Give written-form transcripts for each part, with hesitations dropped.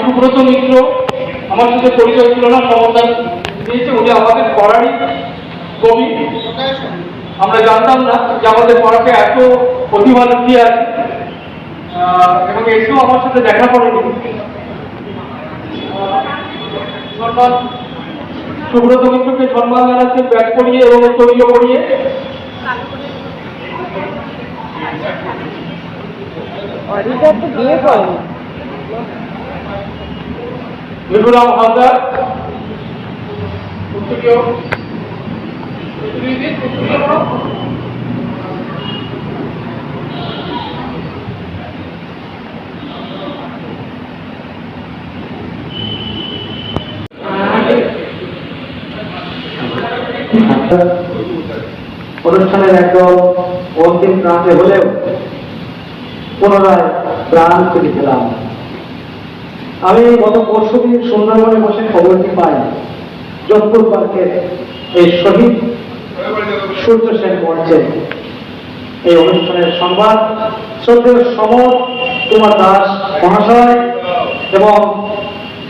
সুব্রত মিত্র আমার সাথে পরিচয় ছিল না, সমাধান দিয়েছে। উনি আমাদের পড়ারই কবি। আমরা জানতাম না যে আমাদের পড়াতে এত প্রতিভা লুকিয়ে আছে, এবং এসেও আমার সাথে দেখা করেনি। সম্মান সুব্রত মিত্রকে সম্মান জানাচ্ছে ব্যাট করিয়ে এবং তৈরিও করিয়ে। বিপুরাম হালদার অনুষ্ঠানের একদম অন্তিম প্রান্তে হলেও পুনরায় প্রাণ ফিরে পেলাম। আমি গত পরশুদিন সুন্দরবনে বসে খবরটি পাই যোধপুর পার্কের এই শহীদ সূর্য সেন মঞ্চে এই অনুষ্ঠানের সংবাদ শ্রদ্ধেয় সমর কুমার দাস মহাশয় এবং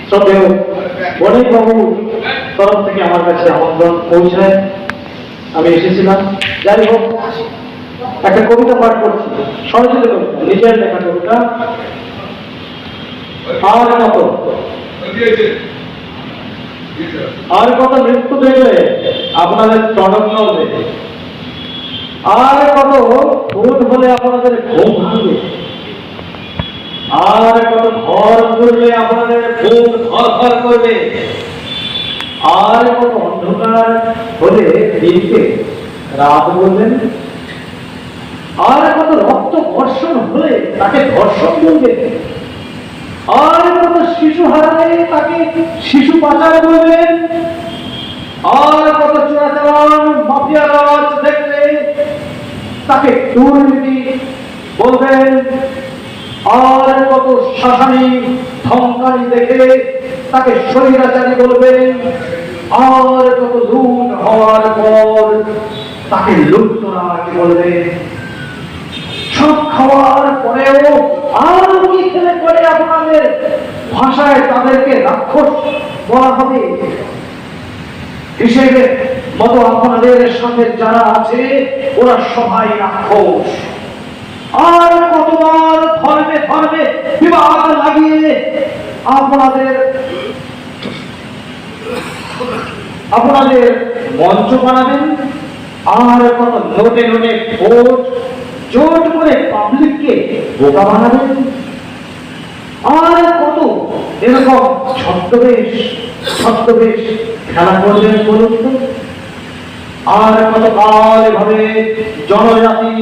শ্রদ্ধেয় বণিক বাবুর তরফ থেকে আমার কাছে আমন্ত্রণ পৌঁছায়। আমি এসেছিলাম। যাই হোক, একটা কবিতা পাঠ করছি, সরস্বতী কবিতা, নিজের লেখা কবিতা। আর কত মৃত্যু দেখলে আপনাদের টনক নড়বে, আর কত ভোট হলে আপনাদের ঘুম ভাঙবে, আর কত ঘর করলে আপনাদের ঘুম ঘর করবে, আর কত অন্ধকার হলে দিনকে রাত বলবেন, আর কত রক্ত বর্ষণ হলে তাকে ধর্ষণ বলবে, আর কত শিশু হারালে তাকে শিশু পাচার বলবেন, আর কত চোরাচালান মাফিয়া রাজ দেখলে তাকে দুর্নীতি বলবেন, আর কত শাসানি ধমকানি দেখে তাকে স্বৈরাচারী বলবেন, আর কত লুট হওয়ার পর তাকে লুটতরাজ বলবেন। সব খাওয়ার পরেও আর কি খেলে করে আপনাদের ভাষায় তাদেরকে রাক্ষস বলা হবে। হিসেবে মতো আপনাদের সাথে যারা আছে ওরা সবাই রাক্ষস। আর কতবার ধর্মে ধর্মে বিবাদ লাগিয়ে আপনাদের মঞ্চ বানাবেন, আর কত নোটে নোটে ভোট জোট করে পাবলিককে বোকা বানাবেন, আর কত এরকম ছদ্মবেশ খেলা করবেন বলুন তো। আর কত কাল এভাবে জনজাতি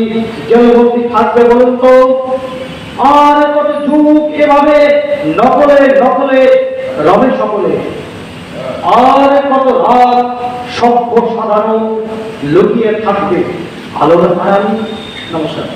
জনভক্তি থাকবে বলুন তো। আর কত যুগ এভাবে নকলে রবে সকলে। আর কত রাত সভ্য সাধারণ লুকিয়ে থাকবে আলোর ধারায়। নমস্কার।